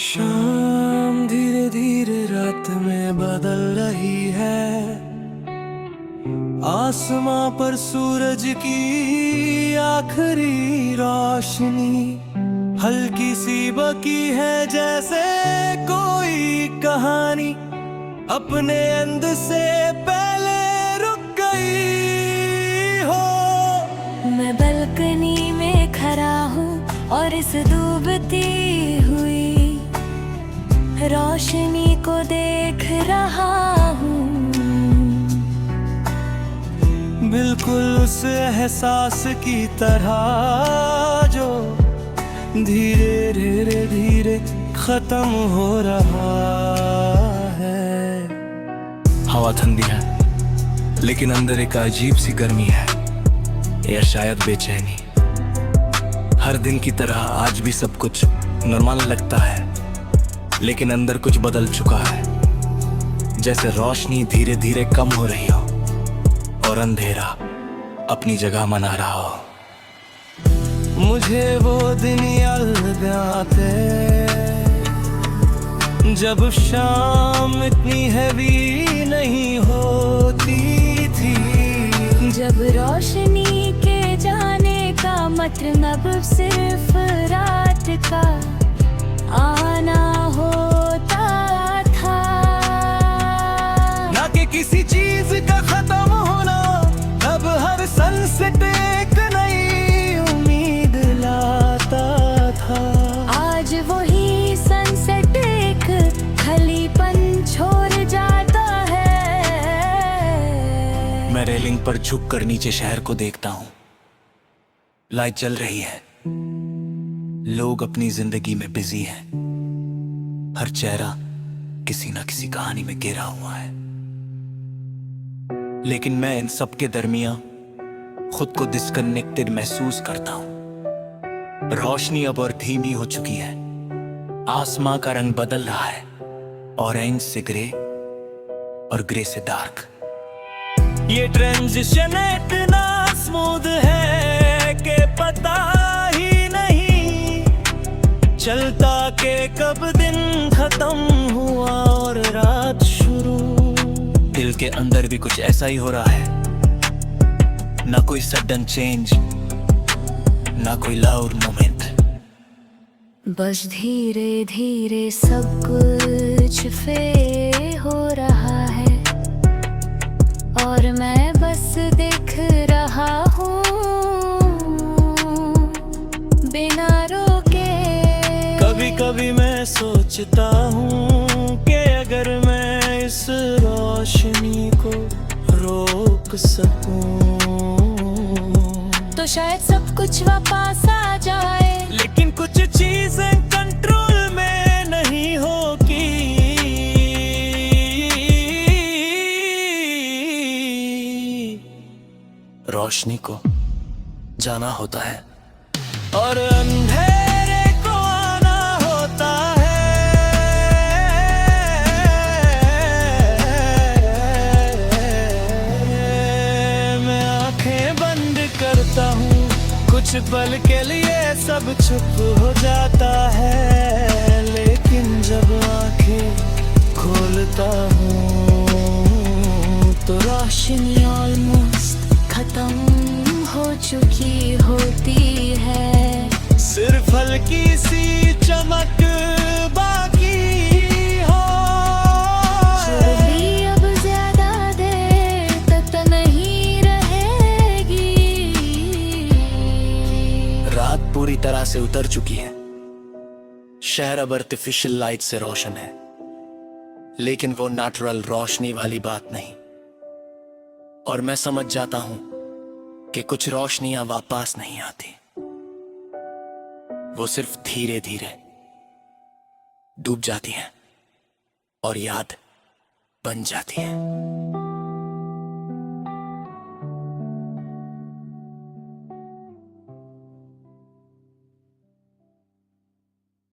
शाम धीरे धीरे रात में बदल रही है। आसमां पर सूरज की आखिरी रोशनी हल्की सी बकी है, जैसे कोई कहानी अपने अंत से पहले रुक गई हो। मैं बालकनी में खड़ा हूँ और इस डूबती हुई रोशनी को देख रहा हूँ। बिल्कुल उस एहसास की तरह जो धीरे धीरे धीरे खत्म हो रहा है। हवा ठंडी है लेकिन अंदर एक अजीब सी गर्मी है, या शायद बेचैनी। हर दिन की तरह आज भी सब कुछ नॉर्मल लगता है, लेकिन अंदर कुछ बदल चुका है। जैसे रोशनी धीरे धीरे कम हो रही हो और अंधेरा अपनी जगह मना रहा हो। मुझे वो दिन याद आते जब शाम इतनी हैवी नहीं होती थी, जब रोशनी के जाने का मतलब सिर्फ रात का आना होता था, ना कि किसी चीज का खत्म होना। अब हर सनसेट एक नई उम्मीद लाता था। आज वही सनसेट एक खालीपन छोड़ जाता है। मैं रेलिंग पर झुक कर नीचे शहर को देखता हूँ। लाइट जल रही है, लोग अपनी जिंदगी में बिजी हैं। हर चेहरा किसी न किसी कहानी में घिरा हुआ है, लेकिन मैं इन सब के दरमियां खुद को डिस्कनेक्टेड महसूस करता हूं। रोशनी अब और धीमी हो चुकी है, आसमां का रंग बदल रहा है, ऑरेंज से ग्रे और ग्रे से डार्क। ये ट्रांजिशन इतना स्मूथ है कि पता ही नहीं चलता कि कब दिन खत्म हुआ और रात शुरू। दिल के अंदर भी कुछ ऐसा ही हो रहा है, ना कोई सडन चेंज, ना कोई लाउड मोमेंट। बस धीरे धीरे सब कुछ फेड हो रहा है और मैं बस देख रहा हूँ बिना रोके। कभी कभी मैं सोचता हूँ कि अगर मैं इस रोशनी को रोक सकूं तो शायद सब कुछ वापस आ जाए, लेकिन कुछ चीजें कंट्रोल में नहीं होगी। रोशनी को जाना होता है और अंधेरे को आना होता है। मैं आंखें बंद करता हूँ, कुछ पल के लिए सब चुप हो जाता है, लेकिन जब आंखें खोलता हूँ तो रोशनी ऑलमोस्ट खत्म हो चुकी होती है। सिर्फ हल्की सी चमक बाकी हो, जो भी अब ज्यादा देर तक नहीं रहेगी। रात पूरी तरह से उतर चुकी है। शहर अब आर्टिफिशियल लाइट से रोशन है, लेकिन वो नेचुरल रोशनी वाली बात नहीं। और मैं समझ जाता हूं कि कुछ रोशनियां वापस नहीं आती, वो सिर्फ धीरे धीरे डूब जाती हैं और याद बन जाती है।